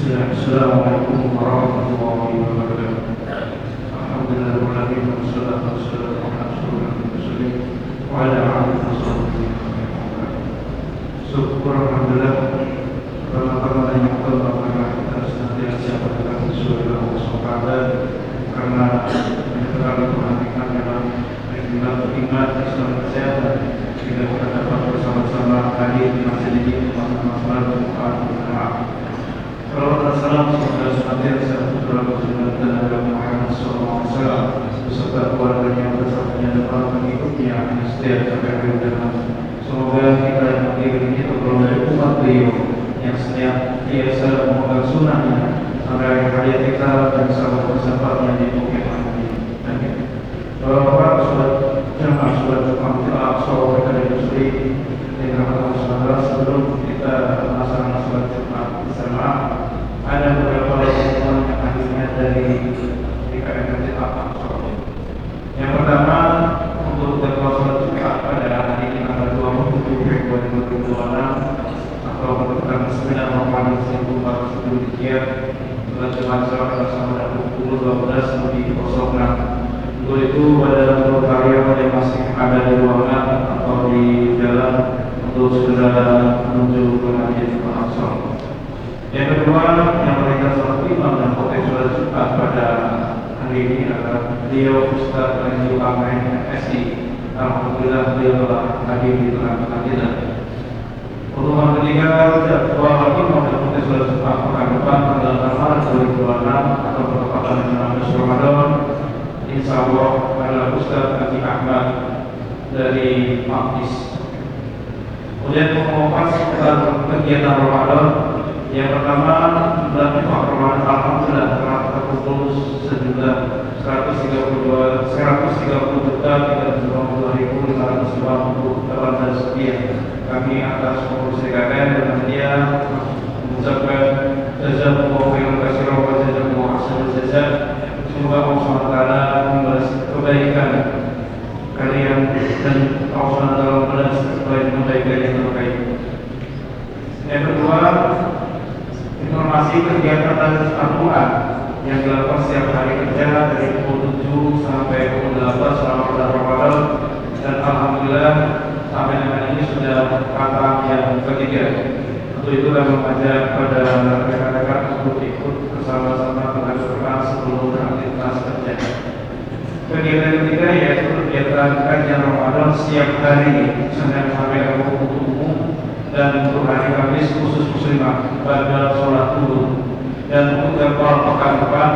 Assalamualaikum warahmatullahi wabarakatuh. Alhamdulillahirabbil alamin wassalatu wassalamu ala asyrofil mursalin wa ala alihi washabbihi ajmain. Syukur alhamdulillah karena yang telah kita senantiasa berdekat sesuai dengan kesepakatan karena dengan perhatikan dalam beriman Islam kesehatan kita dapat bersama-sama hadir di masjid ini bersama-sama berdoa. Salawat dan salam semoga senantiasa tercurah kepada Nabi Muhammad SAW beserta keluarganya beserta para pengikutnya yang setia sampai akhir zaman. Semoga kita yang hadir ini tergolong dari umat beliau yang senantiasa memegang sunnahnya sampai akhir hayat kita dan sahabat bersahabatnya di bukit nanti. Amin. Bapak saudara jemaah saudara Jumat saudara dari Muslim dengan Allah saudara sebelum kita melaksanakan salat Jumat bersama ada beberapa pertemuan yang akhirnya dari DKM Jakarta. Yang pertama untuk jadwal salat Jumat pada hari ini tanggal 27 Februari 2026 atau tanggal 9 Ramadan 1440 Hijriah salat Jumat pada pukul 12.06. Untuk itu pada seluruh karyawan yang masih ada di ruangan atau di jalan untuk segera menuju ke Masjid Al-Aqsa. Yang kedua, yang mereka sholat imam dan khotib sholat Jumat pada hari ini adalah beliau Ustaz Ranjil Amin SI. Alhamdulillah beliau telah hadir di tengah-tengah kita. Untuk yang ketiga, jadwal imam dan khotib sholat Jumat pekan depan tanggal 6 Maret 2026 atau bertepatan dengan 16 Ramadan. Insya Allah adalah Ustaz Haji Ahmad dari Maqdis. Kemudian pengumuman seputar kegiatan Ramadan. Yang pertama, jumlah infak Ramadan alhamdulillah telah terkumpul sejumlah 130.322.550 sekian. Kami atas pengurus DKM dan media mengucapkan jazakumullahu khairan katsiran wa jazakumullahu ahsanal jazaa. Semoga Allah SWT membalas kebaikan kalian dan Allah SWT membalas kebaikan yang terbaik. Yang kedua, informasi kegiatan dan Al-Quran yang dilakukan setiap hari kerja dari pukul 7 sampai pukul 8 selama bulan Ramadan, dan alhamdulillah sampai dengan ini sudah kata yang ketiga. Untuk itu kami mengajak pada rekan-rekan untuk ikut bersama-sama mengajarkan seluruh aktivitas kerja. Kegiatan ketiga yaitu kegiatan kajian Ramadan setiap hari Senin sampai Rabu untuk umum, dan untuk hari Kamis khusus muslimah pada sholat dulu. Dan untuk jadwal pekan depan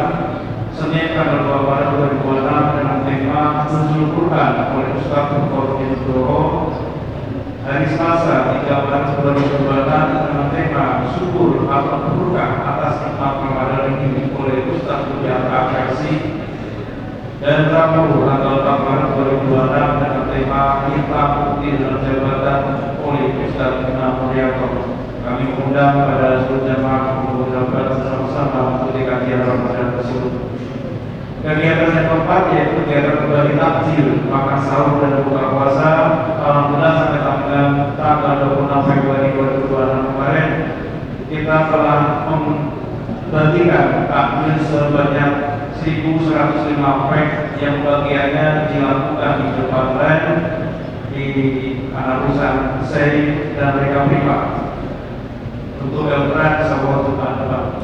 Senin tanggal 2 Maret 2026 dengan tema Nuzul Quran oleh Ustaz Mukhtar Doro. Hari Selasa 3 Maret 2026 dengan tema Syukur atau Berkah atas nikmat Ramadan ini oleh Ustaz Mulyana Versi. Dan Rabu tanggal 4 Maret 2026 dengan tema Kita Bukti dalam Jabatan oleh Ustaz Imam Muriato. Kami mengundang pada seluruh jemaah untuk dapat bersama-sama mengikuti kajian Ramadan tersebut. Kegiatan yang keempat yaitu kegiatan kembali takjil, makan sahur dan buka puasa. Alhamdulillah sampai tanggal 26 Februari 2026 kemarin kita telah membagikan takjil sebanyak 1.105 pack yang bagiannya dilakukan di depan lain di Anarusan Sei dan mereka privat untuk elektron sahur Jumat depan.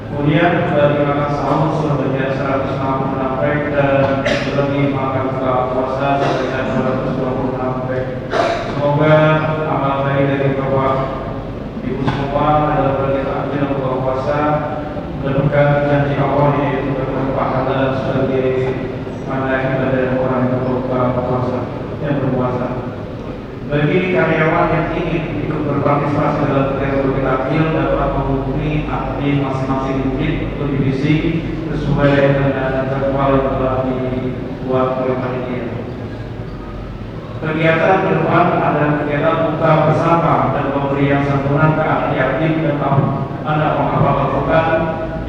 Kemudian bagi makan sahur sebanyak 166 pack dan lebih makan buka puasa sebanyak 226 pack. Semoga amal baik dari Bapak Ibu semua dalam bagi takjil buka puasa berkat janji Allah yaitu berpahala sebagai mana ibadah orang yang berbuka puasa yang berpuasa. Bagi karyawan yang ingin ikut berpartisipasi dalam kegiatan takjil dapat menghubungi admin masing-masing unit atau divisi sesuai dengan jadwal yang telah dibuat oleh panitia. Kegiatan ke depan ada kegiatan buka bersama dan pemberian santunan ke anak yatim dan anak penghafal Al-Quran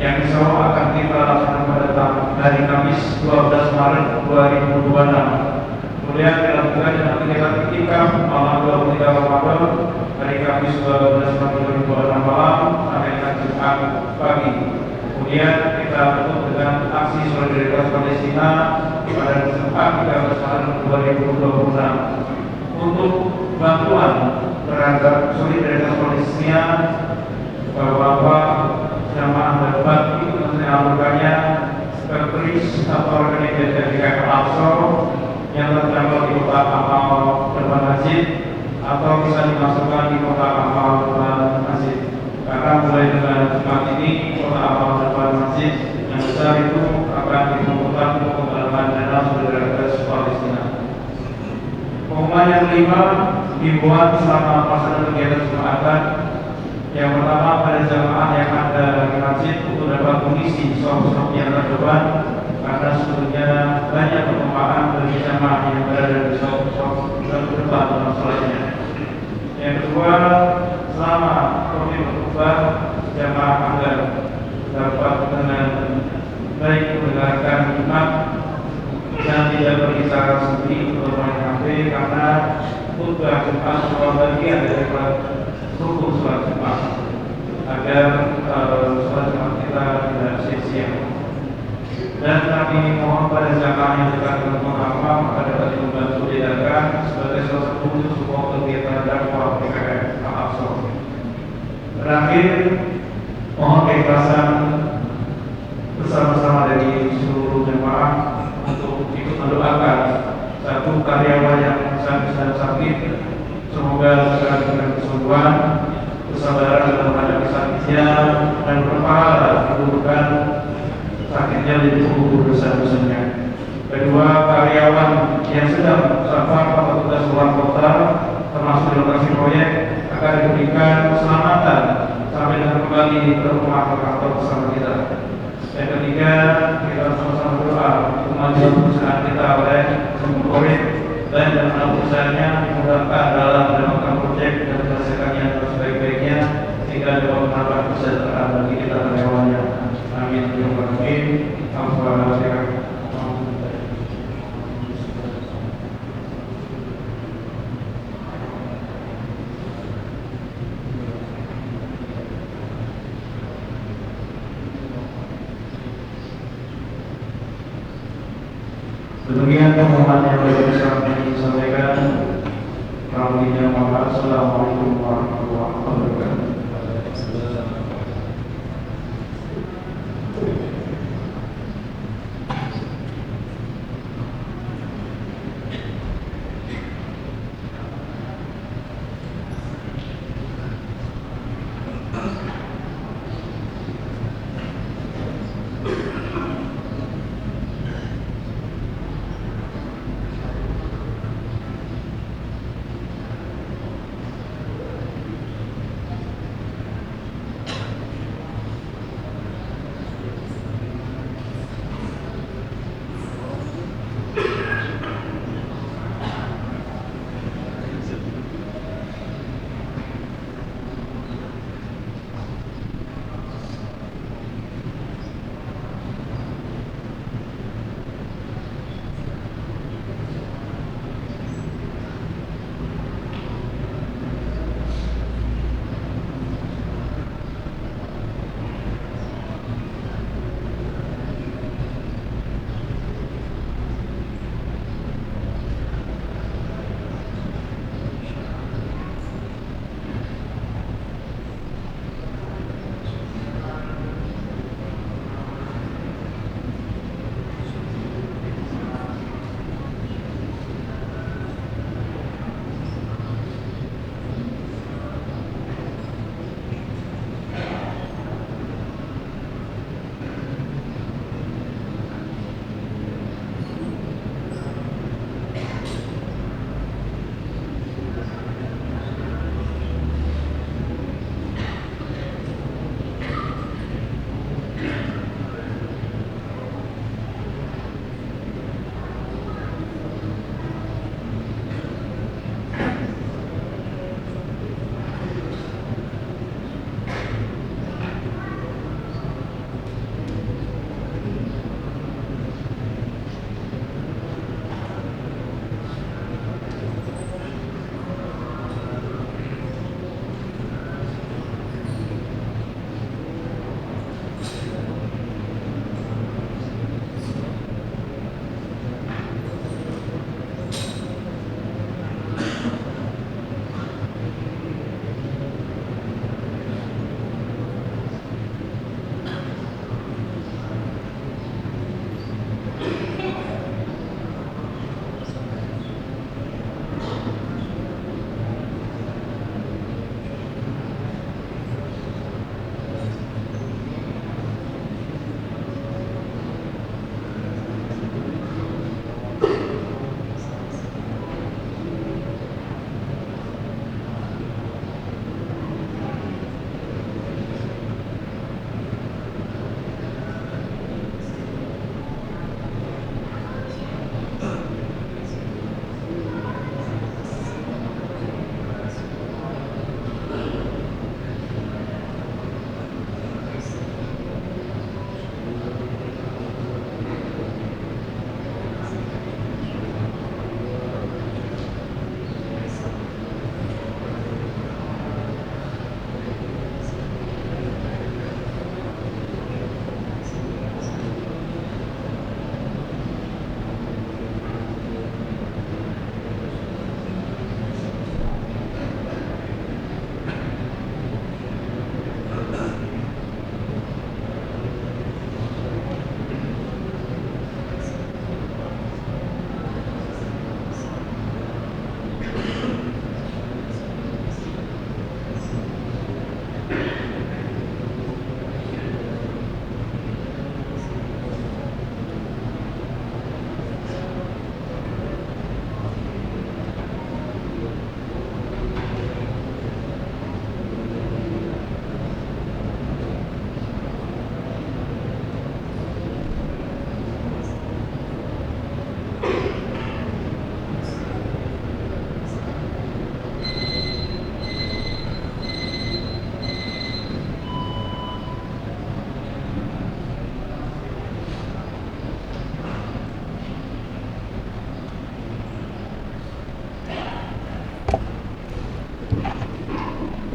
yang insya Allah akan kita laksanakan pada hari Kamis 12 Maret 2026. Kemudian dilakukan dengan kegiatan ketika malam 23 Ramadan hari Kamis 12 Maret 2026 malam sampai dengan Jumat pagi Palestina pada Jumat 13 Maret 2026 untuk bantuan terhadap solidaritas Palestina, Bapak-bapak jamaah berbat itu menyalurkannya ke kris atau organisasi dari Al-Aqsa yang terdapat di kota Amal depan masjid, atau bisa dimasukkan di kota Amal depan masjid, karena mulai dengan Jumat ini kota Amal depan masjid yang besar itu akan diperlukan untuk penggalangan dana solidaritas Palestina. Pengumuman yang kelima, dibuat selama pelaksanaan kegiatan Jumatan. Yang pertama, pada jamaah yang ada di masjid untuk dapat mengisi sop-sop yang terdepan, karena sebetulnya banyak perkembangan bagi jamaah yang berada di sop-sop terdepan dalam sholatnya. Yang kedua, selama COVID berubah, jamaah agar dapat dengan baik mendengarkan Jumat dan tidak berbicara sendiri atau main HP, karena khutbah Jumat sebuah bagian dari rukun sholat Jumat, agar sholat Jumat kita tidak sia-sia. Dan kami mohon pada jamaah yang dekat dengan pengalaman agar dapat membantu diadakan sebagai salah satu support kegiatan dakwah PKR Al-Aqsa. Terakhir, mohon keikhlasan bersama-sama dari seluruh jemaah untuk ikut mendoakan satu karyawan yang sedang sakit. Semoga segera diberikan kesembuhan, kesabaran dalam menghadapi sakitnya, dan berpahala dikuburkan sakitnya menjadi pengubur dosa-dosanya. Kedua, karyawan yang sedang safar atau tugas luar kota termasuk di lokasi proyek akan diberikan keselamatan sampai dengan kembali ke rumah atau kantor bersama kita. Yang ketiga, kita sama-sama berdoa untuk kemajuan perusahaan kita oleh proyek dan dalam perusahaannya dimudahkan dalam mendapatkan proyek dan menyelesaikannya dengan sebaik-baiknya sehingga dapat menambah kesejahteraan bagi kita karyawannya. Amin. Terima kasih. Alhamdulillah. Demikian pengumuman yang bisa kami sampaikan. Assalamualaikum warahmatullahi wabarakatuh.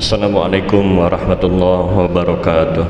Assalamualaikum warahmatullahi wabarakatuh.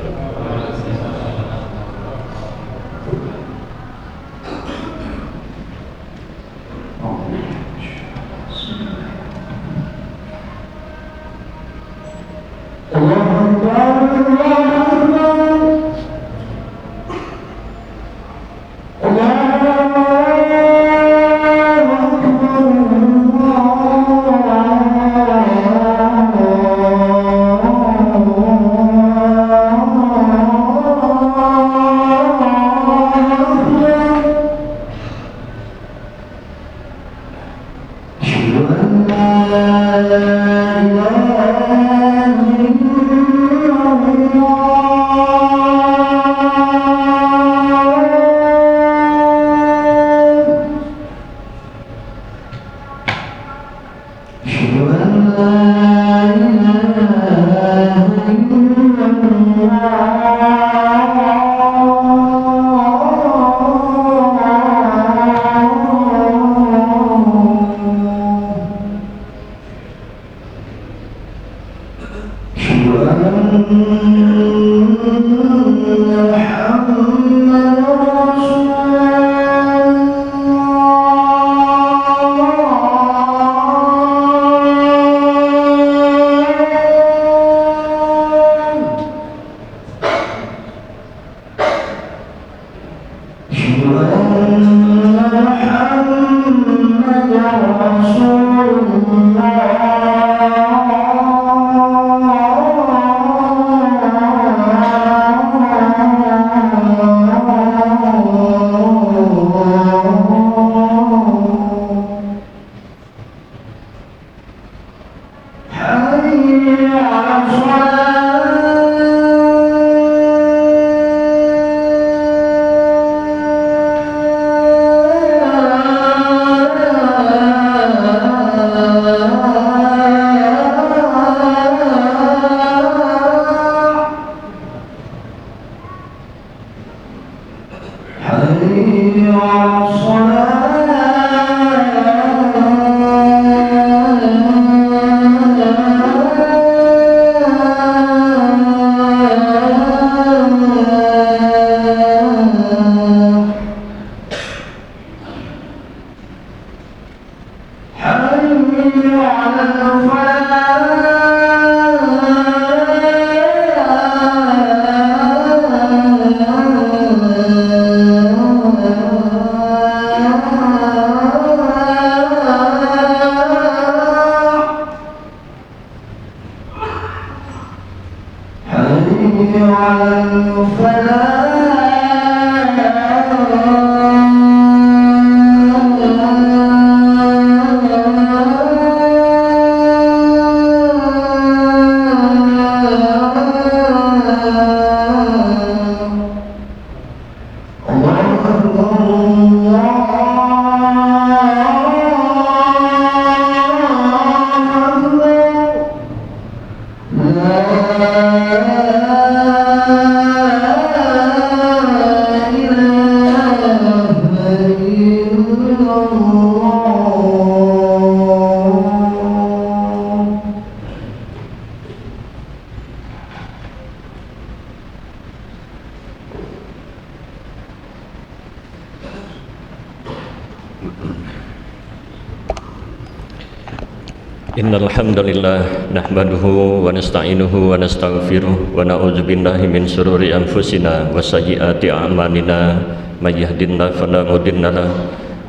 Innal hamdalillah nahmaduhu wa nasta'inuhu wa nastaghfiruh wa na'udzu billahi min shururi anfusina wa sayyiati a'malina may yahdihillahu fala mudilla lahu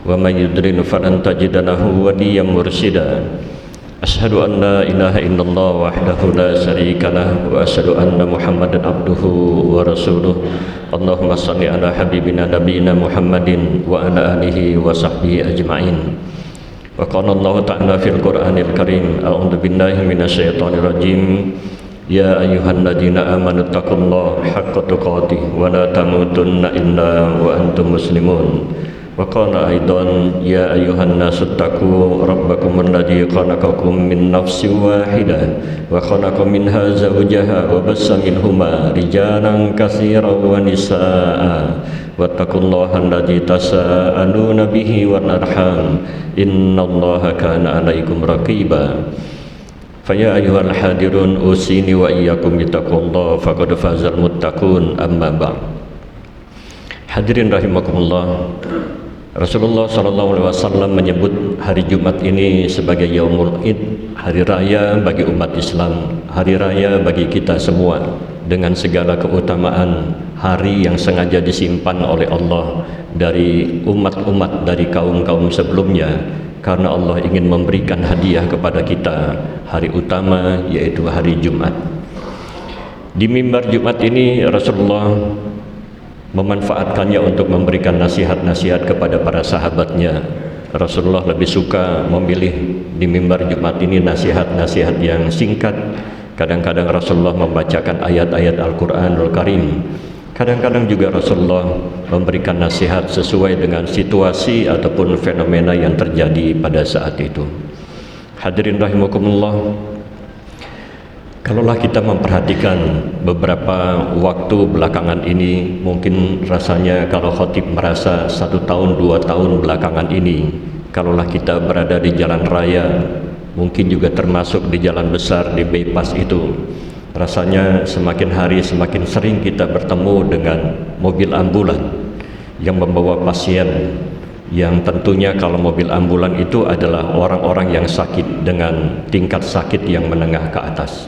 wa may yudlil falan tajida lahu waliyyan mursyida. Asyhadu an la ilaha illallah wahdahu la syarika lah wa asyhadu anna Muhammadan abduhu wa rasuluh. Allahumma shalli ala habibina nabiyina Muhammadin wa ala alihi wa sahbihi ajma'in. Wa qala Allah ta'ala fil Qur'anil Karim, a'udzu billahi minasyaitonir rajim. Ya ayyuhalladzina amanu taqullaha haqqa tuqatih wa la tamutunna illa wa antum muslimun. Wa qala aidan ya ayyuhan nasu taqu rabbakum alladzi khalaqakum min nafsin wahidah wa khalaqa minha zawjaha wa bassa minhuma rijalan katsiran wa nisaa'a wattaqullaha alladzi tasaaluna bihi wal arham innallaha kana 'alaikum raqiba. Faya ayyuhal hadirun usini wa iyyakum bittaqullah faqad fazal muttaqun amma ba'd. Hadirin rahimakumullah, Rasulullah SAW menyebut hari Jumat ini sebagai Yaumul Id, hari raya bagi umat Islam, hari raya bagi kita semua, dengan segala keutamaan, hari yang sengaja disimpan oleh Allah dari umat-umat, dari kaum-kaum sebelumnya, karena Allah ingin memberikan hadiah kepada kita hari utama, yaitu hari Jumat. Di mimbar Jumat ini Rasulullah memanfaatkannya untuk memberikan nasihat-nasihat kepada para sahabatnya. Rasulullah lebih suka memilih di mimbar Jumat ini nasihat-nasihat yang singkat. Kadang-kadang Rasulullah membacakan ayat-ayat Al-Quranul Karim. Kadang-kadang juga Rasulullah memberikan nasihat sesuai dengan situasi ataupun fenomena yang terjadi pada saat itu. Hadirin rahimakumullah, kalaulah kita memperhatikan beberapa waktu belakangan ini, mungkin rasanya kalau khotib merasa 1 tahun 2 tahun belakangan ini, kalaulah kita berada di jalan raya, mungkin juga termasuk di jalan besar, di bypass itu, rasanya semakin hari semakin sering kita bertemu dengan mobil ambulan yang membawa pasien, yang tentunya kalau mobil ambulan itu adalah orang-orang yang sakit dengan tingkat sakit yang menengah ke atas.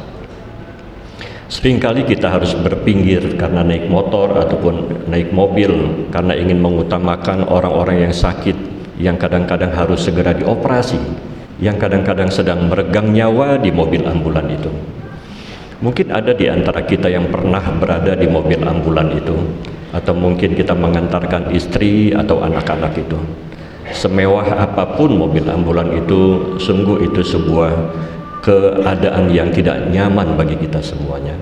Seringkali kita harus berpinggir karena naik motor ataupun naik mobil karena ingin mengutamakan orang-orang yang sakit, yang kadang-kadang harus segera dioperasi, yang kadang-kadang sedang meregang nyawa di mobil ambulan itu. Mungkin ada di antara kita yang pernah berada di mobil ambulan itu, atau mungkin kita mengantarkan istri atau anak-anak itu. Semewah apapun mobil ambulan itu, sungguh itu sebuah keadaan yang tidak nyaman bagi kita semuanya.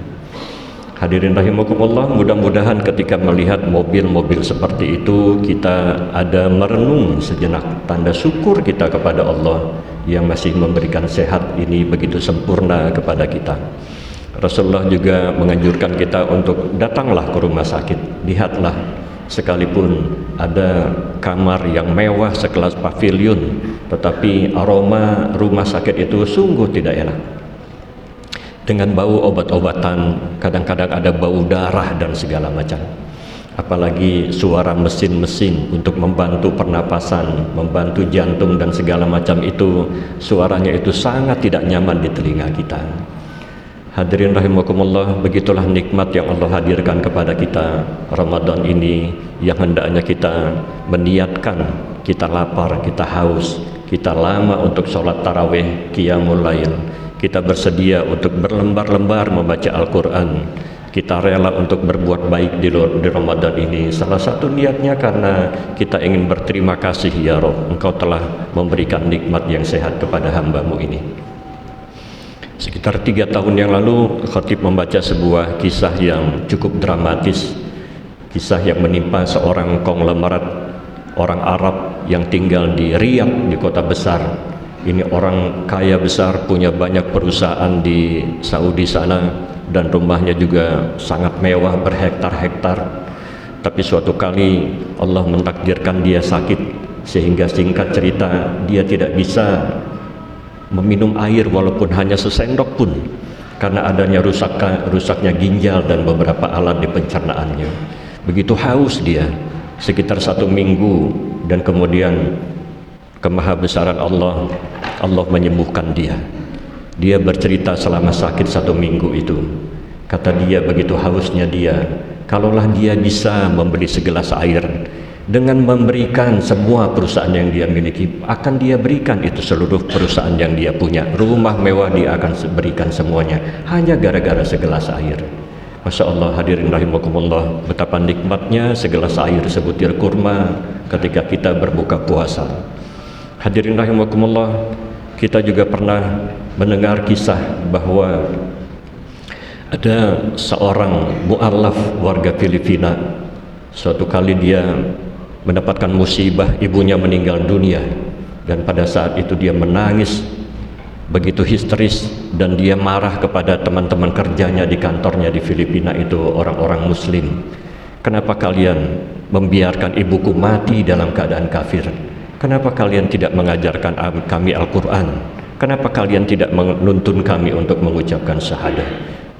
Hadirin rahimakumullah, mudah-mudahan ketika melihat mobil-mobil seperti itu, kita ada merenung sejenak tanda syukur kita kepada Allah yang masih memberikan sehat ini begitu sempurna kepada kita. Rasulullah juga menganjurkan kita untuk datanglah ke rumah sakit, lihatlah, sekalipun ada kamar yang mewah sekelas pavilion, tetapi aroma rumah sakit itu sungguh tidak enak, dengan bau obat-obatan, kadang-kadang ada bau darah dan segala macam. Apalagi suara mesin-mesin untuk membantu pernapasan, membantu jantung dan segala macam itu, suaranya itu sangat tidak nyaman di telinga kita. Hadirin rahimakumullah, begitulah nikmat yang Allah hadirkan kepada kita Ramadan ini, yang hendaknya kita meniatkan, kita lapar, kita haus, kita lama untuk sholat tarawih, qiyamul lail, kita bersedia untuk berlembar-lembar membaca Al-Quran, kita rela untuk berbuat baik di Ramadan ini. Salah satu niatnya karena kita ingin berterima kasih, ya Rabb, Engkau telah memberikan nikmat yang sehat kepada hamba-Mu ini. Sekitar 3 tahun yang lalu, khatib membaca sebuah kisah yang cukup dramatis, kisah yang menimpa seorang konglomerat orang Arab yang tinggal di Riyadh, di kota besar. Ini orang kaya besar, punya banyak perusahaan di Saudi sana, dan rumahnya juga sangat mewah, berhektar-hektar. Tapi suatu kali Allah mentakdirkan dia sakit, sehingga singkat cerita dia tidak bisa meminum air walaupun hanya sesendok pun, karena adanya rusaknya ginjal dan beberapa alat di pencernaannya. Begitu haus dia sekitar 1 minggu, dan kemudian kemahabesaran Allah menyembuhkan dia. Dia bercerita selama sakit 1 minggu itu, kata dia begitu hausnya dia, kalaulah dia bisa membeli segelas air dengan memberikan semua perusahaan yang dia miliki, akan dia berikan itu seluruh perusahaan yang dia punya, rumah mewah dia akan berikan semuanya, hanya gara-gara segelas air. Masya Allah, hadirin rahimakumullah, betapa nikmatnya segelas air, sebutir kurma ketika kita berbuka puasa. Hadirin rahimakumullah, kita juga pernah mendengar kisah bahwa ada seorang mu'alaf warga Filipina. Suatu kali dia mendapatkan musibah, ibunya meninggal dunia, dan pada saat itu dia menangis begitu histeris, dan dia marah kepada teman-teman kerjanya di kantornya di Filipina itu, orang-orang muslim. Kenapa kalian membiarkan ibuku mati dalam keadaan kafir? Kenapa kalian tidak mengajarkan kami Al-Quran? Kenapa kalian tidak menuntun kami untuk mengucapkan syahadah?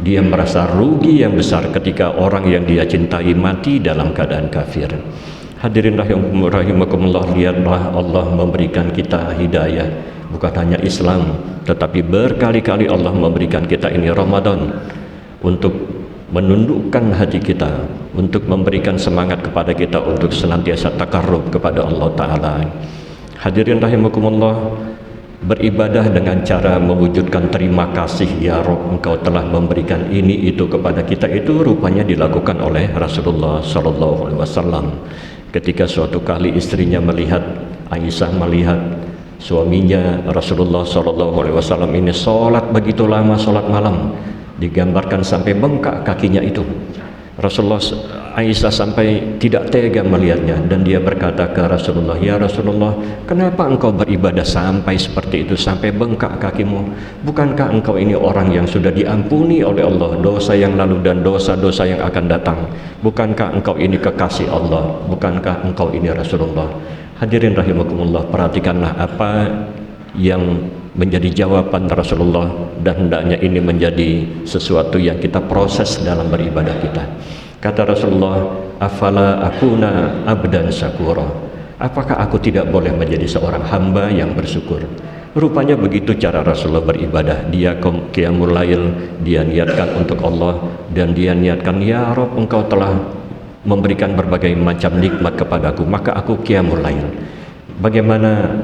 Dia merasa rugi yang besar ketika orang yang dia cintai mati dalam keadaan kafir. Hadirin rahimakumullah, lihatlah Allah memberikan kita hidayah, bukan hanya Islam, tetapi berkali-kali Allah memberikan kita ini Ramadan untuk menundukkan hati kita, untuk memberikan semangat kepada kita untuk senantiasa takarrub kepada Allah Ta'ala. Hadirin rahimakumullah, beribadah dengan cara mewujudkan terima kasih, ya Rabb, Engkau telah memberikan ini itu kepada kita, itu rupanya dilakukan oleh Rasulullah Sallallahu Alaihi Wasallam. Ketika suatu kali istrinya melihat, Aisyah melihat suaminya Rasulullah Sallallahu Alaihi Wasallam ini sholat begitu lama, sholat malam, digambarkan sampai bengkak kakinya itu. Rasulullah, Aisyah sampai tidak tega melihatnya, dan dia berkata ke Rasulullah, ya Rasulullah, kenapa engkau beribadah sampai seperti itu, sampai bengkak kakimu? Bukankah engkau ini orang yang sudah diampuni oleh Allah dosa yang lalu dan dosa-dosa yang akan datang? Bukankah engkau ini kekasih Allah? Bukankah engkau ini Rasulullah? Hadirin rahimakumullah, perhatikanlah apa yang menjadi jawaban Rasulullah, dan hendaknya ini menjadi sesuatu yang kita proses dalam beribadah kita. Kata Rasulullah, afala akuna abdan syakura, apakah aku tidak boleh menjadi seorang hamba yang bersyukur? Rupanya begitu cara Rasulullah beribadah. Dia qiyamul lail, dia niatkan untuk Allah, dan dia niatkan, ya Rabb, engkau telah memberikan berbagai macam nikmat kepadaku, maka aku qiyamul lail. Bagaimana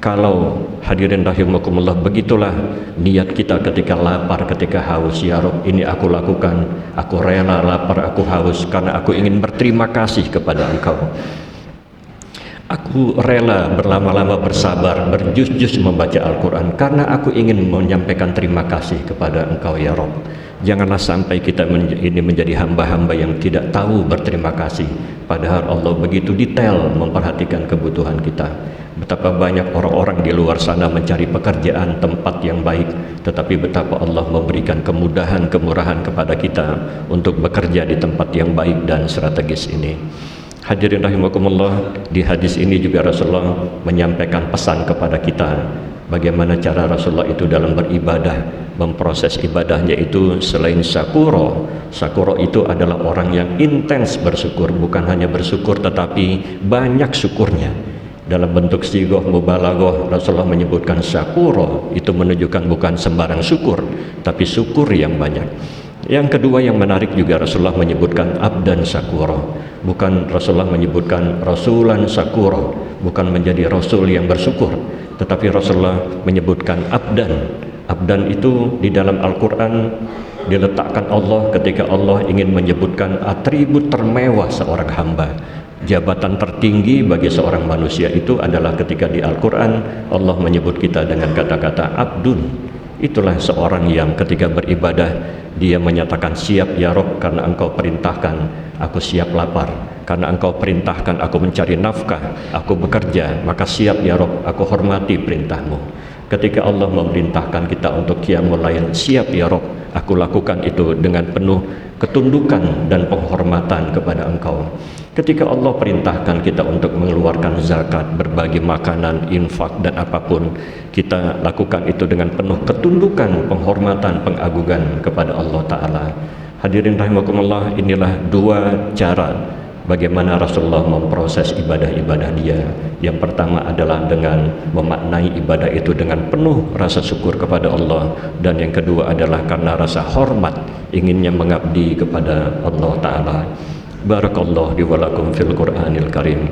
kalau, hadirin rahimakumullah, begitulah niat kita ketika lapar, ketika haus. Ya Rabb, ini aku lakukan, aku rela lapar, aku haus karena aku ingin berterima kasih kepada Engkau. Aku rela berlama-lama bersabar, berjus-jus membaca Al-Quran karena aku ingin menyampaikan terima kasih kepada Engkau, ya Rabb. Janganlah sampai kita ini menjadi hamba-hamba yang tidak tahu berterima kasih, padahal Allah begitu detail memperhatikan kebutuhan kita. Betapa banyak orang-orang di luar sana mencari pekerjaan, tempat yang baik, tetapi betapa Allah memberikan kemudahan, kemurahan kepada kita untuk bekerja di tempat yang baik dan strategis ini. Hadirin rahimakumullah, di hadis ini juga Rasulullah menyampaikan pesan kepada kita bagaimana cara Rasulullah itu dalam beribadah, memproses ibadahnya itu selain syakuro. Syakuro itu adalah orang yang intens bersyukur, bukan hanya bersyukur tetapi banyak syukurnya. Dalam bentuk sigoh mubalaghah, Rasulullah menyebutkan syakuro, itu menunjukkan bukan sembarang syukur, tapi syukur yang banyak. Yang kedua yang menarik juga, Rasulullah menyebutkan abdan syakuro, bukan Rasulullah menyebutkan rasulan syakuro, bukan menjadi rasul yang bersyukur, tetapi Rasulullah menyebutkan abdan. Abdan itu di dalam Al-Quran diletakkan Allah ketika Allah ingin menyebutkan atribut termewah seorang hamba. Jabatan tertinggi bagi seorang manusia itu adalah ketika di Al-Quran Allah menyebut kita dengan kata-kata abdun. Itulah seorang yang ketika beribadah dia menyatakan, siap ya Rabb, karena engkau perintahkan aku siap lapar, karena engkau perintahkan aku mencari nafkah, aku bekerja, maka siap ya Rabb, aku hormati perintahmu. Ketika Allah memerintahkan kita untuk qiyamul lail, siap ya Rabb, aku lakukan itu dengan penuh ketundukan dan penghormatan kepada engkau. Ketika Allah perintahkan kita untuk mengeluarkan zakat, berbagi makanan, infak dan apapun, kita lakukan itu dengan penuh ketundukan, penghormatan, pengagungan kepada Allah Ta'ala. Hadirin rahimakumullah, inilah dua cara bagaimana Rasulullah memproses ibadah-ibadah dia. Yang pertama adalah dengan memaknai ibadah itu dengan penuh rasa syukur kepada Allah, dan yang kedua adalah karena rasa hormat, inginnya mengabdi kepada Allah Ta'ala. Barakallahu li wa lakum fil Qur'anil Karim.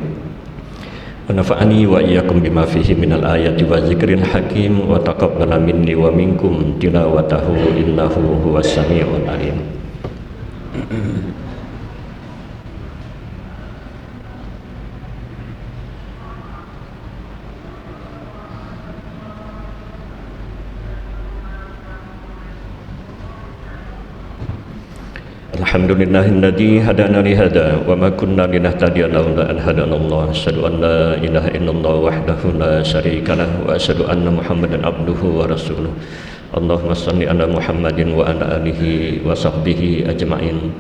Wa nafa'ani wa iyyakum bima fihi minal ayati wa zikril hakim, wa taqabbala minni wa minkum tilawatahu innahu huwas samiul alim. Alhamdulillahilladzi hadana li hada wa ma kunna linahtadiya laula an hadanallah. Asyhadu an la ilaha illallah wahdahu la syarika lah wa asyhadu anna Muhammadan abduhu wa rasuluh. Allahumma shalli ala Muhammadin wa ala alihi wa sahbihi ajma'in.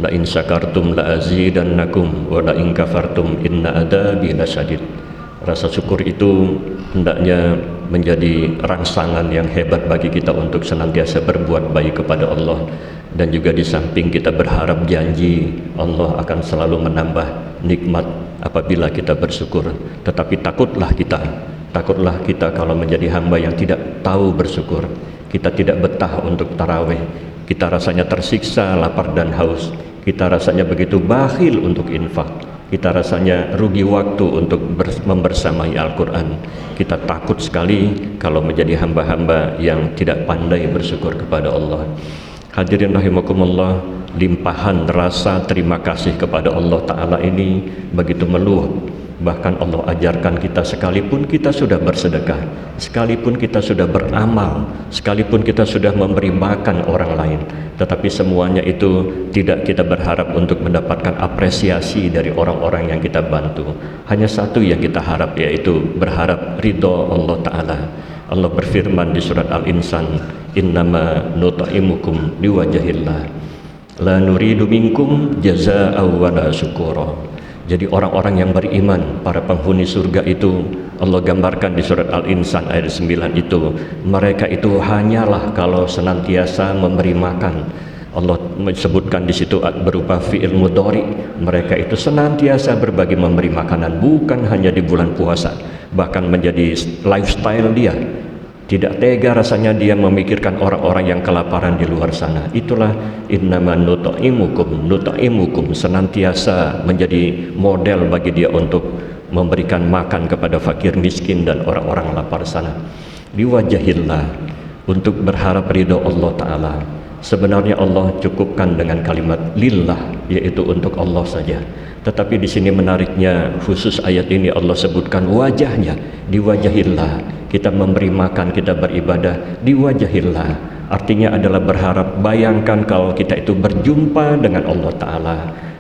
La in syakartum la azidannakum wa la in kafartum inna adabi lasyadid. Rasa syukur itu hendaknya menjadi rangsangan yang hebat bagi kita untuk senantiasa berbuat baik kepada Allah. Dan juga di samping kita berharap janji Allah akan selalu menambah nikmat apabila kita bersyukur. Tetapi takutlah kita kalau menjadi hamba yang tidak tahu bersyukur. Kita tidak betah untuk tarawih, kita rasanya tersiksa lapar dan haus, kita rasanya begitu bakhil untuk infak, kita rasanya rugi waktu untuk membersamai Al-Quran. Kita takut sekali kalau menjadi hamba-hamba yang tidak pandai bersyukur kepada Allah. Hadirin rahimakumullah, limpahan rasa terima kasih kepada Allah Ta'ala ini begitu meluap. Bahkan Allah ajarkan kita, sekalipun kita sudah bersedekah, sekalipun kita sudah beramal, sekalipun kita sudah memberi makan orang lain, tetapi semuanya itu tidak kita berharap untuk mendapatkan apresiasi dari orang-orang yang kita bantu. Hanya satu yang kita harap, yaitu berharap ridho Allah Ta'ala. Allah berfirman di surat Al-Insan, innama nut'imukum liwajahillah la nuridu minkum jazaa'a wa la syukura. Jadi orang-orang yang beriman, para penghuni surga itu, Allah gambarkan di surat Al-Insan ayat 9 itu, mereka itu hanyalah kalau senantiasa memberi makan. Allah menyebutkan di situ berupa fi'il mudhari, mereka itu senantiasa berbagi memberi makanan, bukan hanya di bulan puasa, bahkan menjadi lifestyle dia. Tidak tega rasanya dia memikirkan orang-orang yang kelaparan di luar sana. Itulah innama nut'imukum, senantiasa menjadi model bagi dia untuk memberikan makan kepada fakir miskin dan orang-orang lapar sana. Liwajahillah, untuk berharap ridho Allah Ta'ala. Sebenarnya Allah cukupkan dengan kalimat lillah, yaitu untuk Allah saja. Tetapi di sini menariknya, khusus ayat ini Allah sebutkan wajahnya, diwajahillah. Kita memberi makan, kita beribadah diwajahillah. Artinya adalah berharap, bayangkan kalau kita itu berjumpa dengan Allah Ta'ala.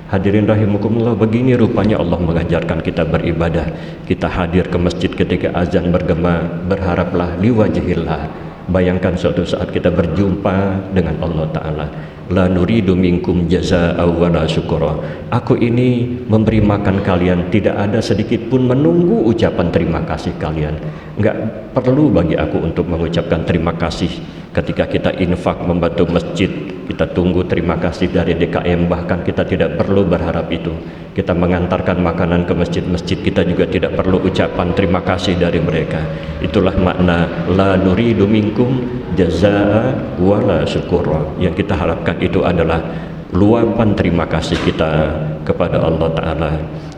Hadirin rahimakumullah, begini rupanya Allah mengajarkan kita beribadah. Kita hadir ke masjid ketika azan bergema, berharaplah liwajahillah. Bayangkan suatu saat kita berjumpa dengan Allah Ta'ala. La nuridu minkum jazaa'a wa la syukura. Aku ini memberi makan kalian, tidak ada sedikit pun menunggu ucapan terima kasih kalian. Enggak perlu bagi aku untuk mengucapkan terima kasih. Ketika kita infak membantu masjid, kita tunggu terima kasih dari DKM, bahkan kita tidak perlu berharap itu. Kita mengantarkan makanan ke masjid-masjid, kita juga tidak perlu ucapan terima kasih dari mereka. Itulah makna la nuridu minkum jazaa'a wa la syukura. Yang kita harapkan itu adalah luapan terima kasih kita kepada Allah Ta'ala.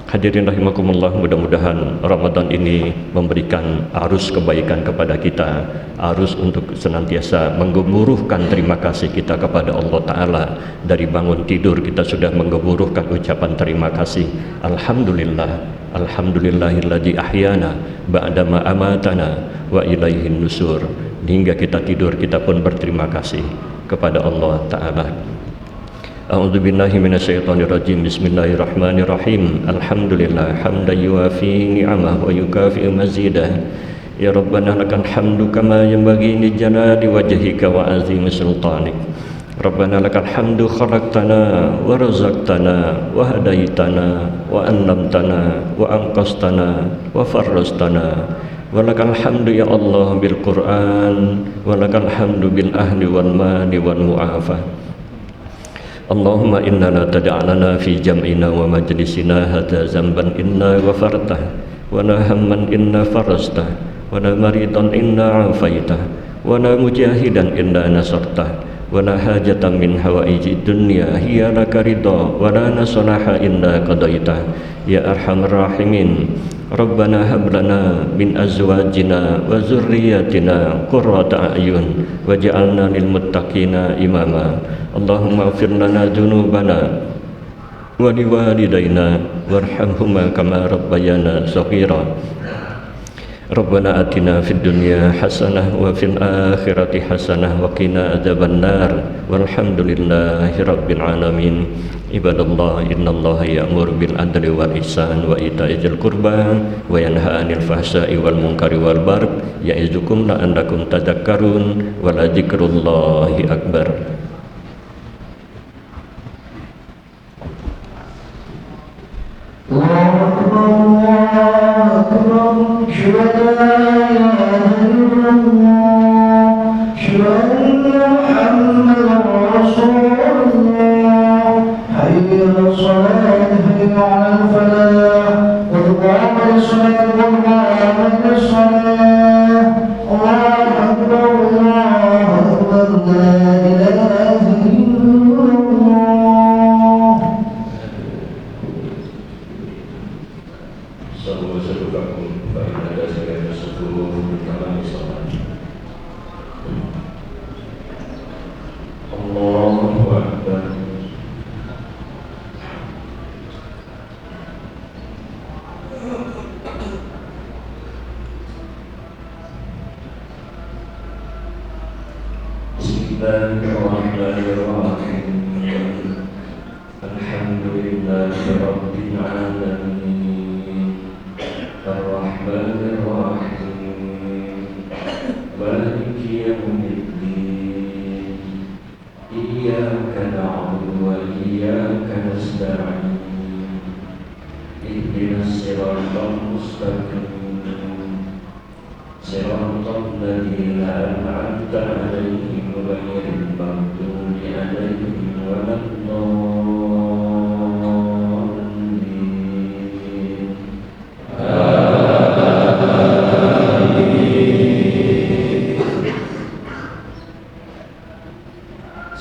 Hadirin rahimakumullah, mudah-mudahan Ramadan ini memberikan arus kebaikan kepada kita, arus untuk senantiasa menggemuruhkan terima kasih kita kepada Allah Ta'ala. Dari bangun tidur kita sudah menggemuruhkan ucapan terima kasih. Alhamdulillah, alhamdulillahilladzi ahyana ba'dama amatana wa ilaihin nusur. Hingga kita tidur kita pun berterima kasih kepada Allah Ta'ala. A'udzu billahi minasyaitonir rajim. Bismillahirrahmanirrahim. Alhamdulillah hamdan yuwafi ni'amahu wa yukafi'u mazidah. Ya Rabbana lakal hamdu kama yanbaghi li jalali wajhika wa azimi sultanik. Rabbana lakal hamdu khalaqtana wa razaqtana wa hadaitana wa allamtana wa anqastana wa farrastana. Wa lakal hamdu ya Allah bil Qur'an wa lakal hamdu bil ahli wal mali wal mu'afah. Allahumma inna la tada'lana fi jam'ina wa majlisina hadha zamban inna ghafartah wa la hamman inna farastah wa la maridan inna afaitah wa la mujahidan inna nasartah wa la hajatan min hawaiji dunya hiya laka ridha wa la nasalaha inna qadaitah ya arhamar rahimin. Rabbana hab lana min azwajina wa zurriyyatina qurrata a'yun waj'alna lil muttaqina imama. Allahumma ighfir lana dzunubana wa liwalidayna warhamhuma kama rabbayana shaghira. Rabbana atina fid dunya hasanah wa fil akhirati hasanah wa qina adzabannar walhamdulillahi rabbil alamin. Ibadallah, innallaha ya'muru bil adli wal ihsan wa ita'i dzil qurba wa yanha 'anil fahsya'i wal munkari wal baghi ya'izukum la'allakum tadhakkarun wa la dzikrullahi akbar. Allahu akbar, Allahu akbar, الصلاة حي على الفلاح قد قامت الصلاة قد قامت الصلاة الله أكبر الله أكبر لا إله إلا الله. Sawu serupakum Fa'inna dasarnya subuh Dalam sholat Allahu Akbar. Bismillahirrahmanirrahim. Alhamdulillahi Rabbil Alamin. Ar-Rahmanir-Rahim. Maliki yawmiddin. Iyyaka na'budu wa iyyaka nasta'in. Ihdinas siratal mustaqim. Siratal ladzina an'amta 'alaihim ghairil maghdubi 'alaihim waladdallin.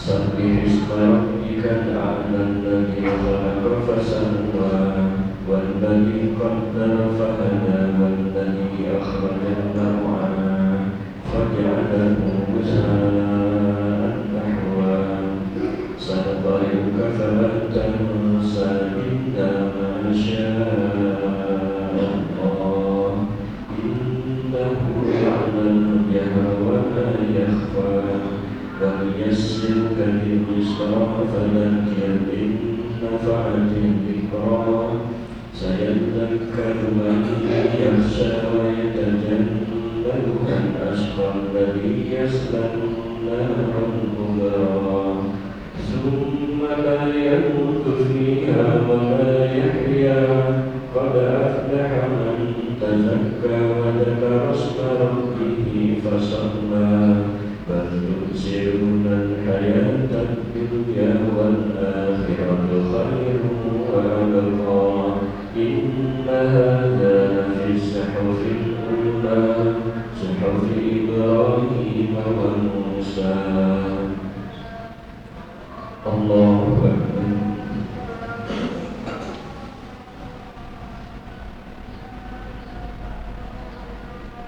Sabbih isma rabbikal a'la alladzi khalaqa fasawwa walladzi qaddara fahada walladzi akhraja al-mar'a faj'alahu ghusaa'an nahwa sanqari'uka fala tansa illa ma sha'a Allah innahu ya'lamu al-jahra wa ma yakhfa وَيَسِّرْكَ لِلْيُسْرَى فَذَكِّرْ إِن نَّفَعَتِ الذِّكْرَى سَيَذَّكَّرُ مَن يَخْشَىٰ وَيَتَجَنَّبُهَا الْأَشْقَى الَّذِي يَصْلَى النَّارَ الْكُبْرَى ثُمَّ لَا يَمُوتُ فِيهَا وَلَا يَحْيَىٰ قَدْ أَفْلَحَ مَن تَزَكَّىٰ وَذَكَرَ اسْمَ رَبِّهِ فَصَلَّىٰ بل تؤثرون الحياة الدنيا والآخرة خير وأبقى إن هذا لفي الصحف الأولى صحف إبراهيم وموسى. الله أكبر.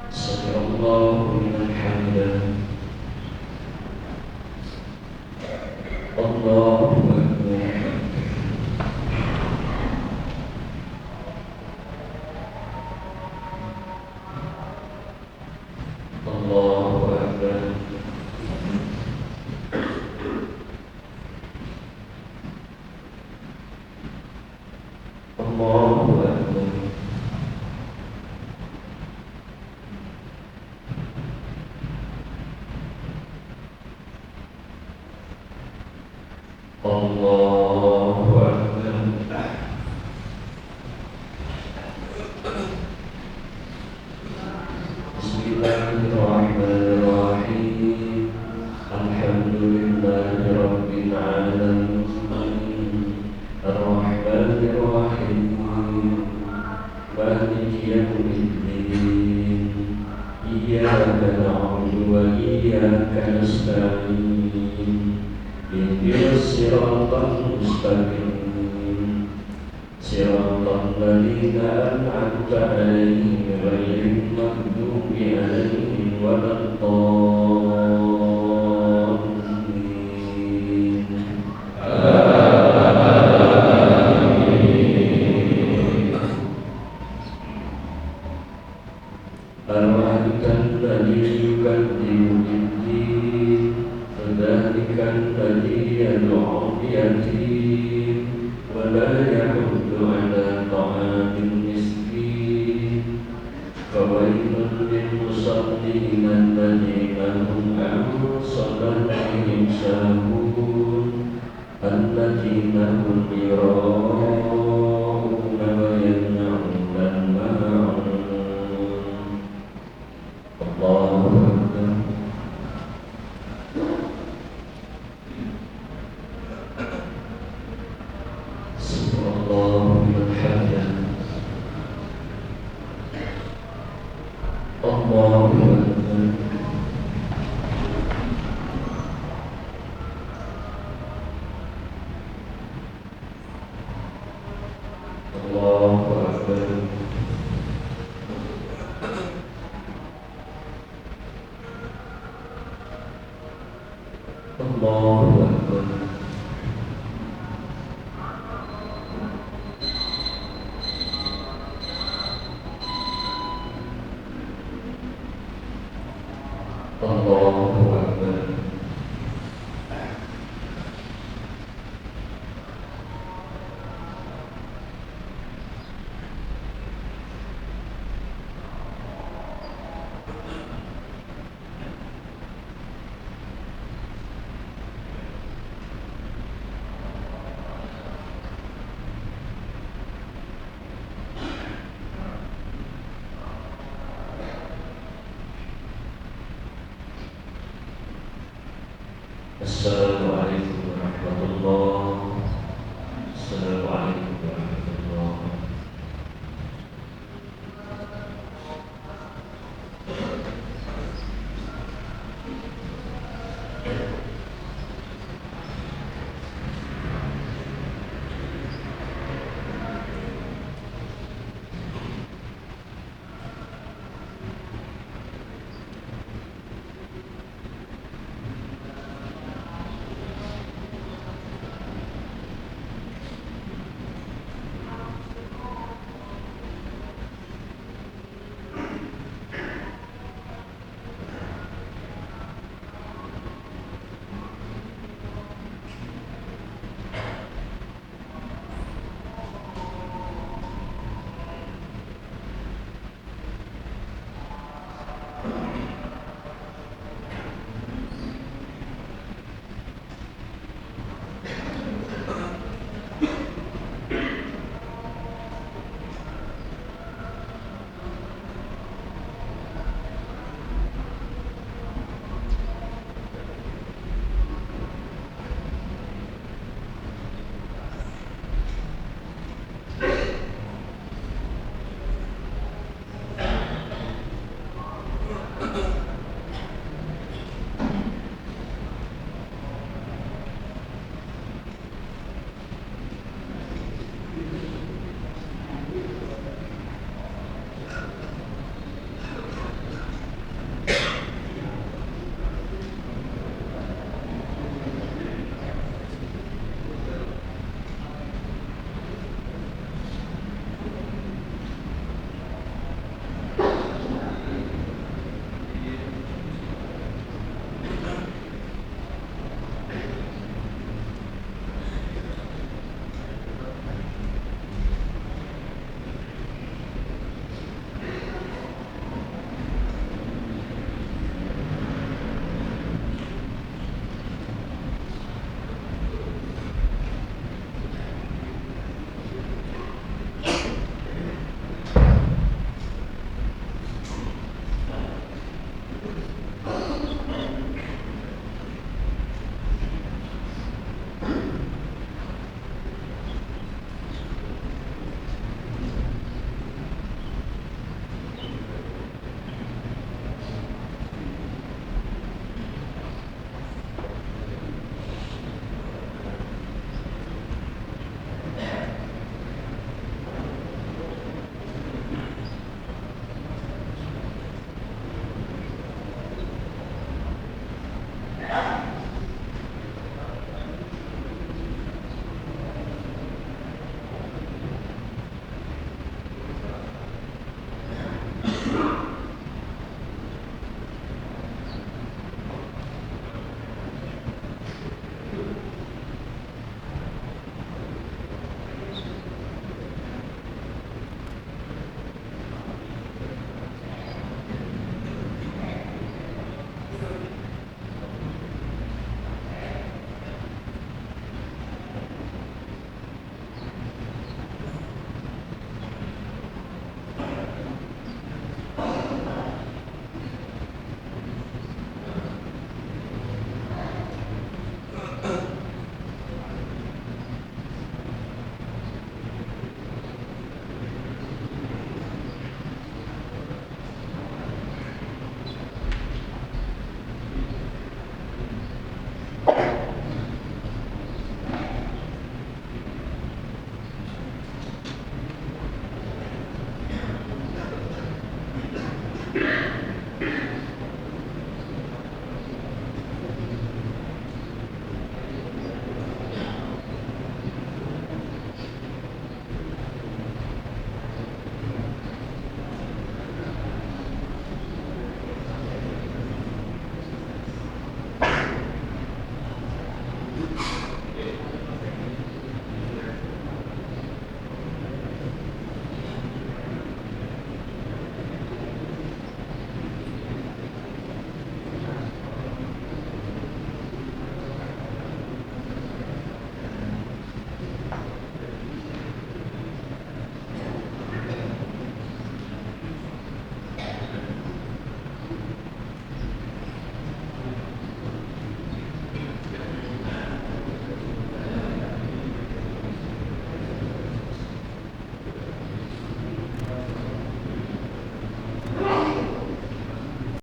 سمع الله لمن حمده. الله أكبر. الله أكبر. الله أكبر. Allahu Akbar. Bismillahirrahmanirrahim. Alhamdulillahi Rabbil Alamin. Ar-Rahmanir-Rahim. Maliki yawmiddin. Iyyaka na'budu wa iyyaka nasta'in. Ihdinas siratal mustaqim. Siratal ladzina an'amta 'alaihim ghairil maghdubi 'alaihim waladdallin. Amin. Ar-Rahmanul ladzi yukadzibu bid-din fadzalikan ladzi yad'u al-yatim wa la yahuddu 'ala ta'amil miskin. Fawailun lil-musallin alladzina hum 'an salatihim sahun alladzina hum yura'una wa yamna'una al-ma'un. Allahu Akbar. وحده الله أكبر الله أكبر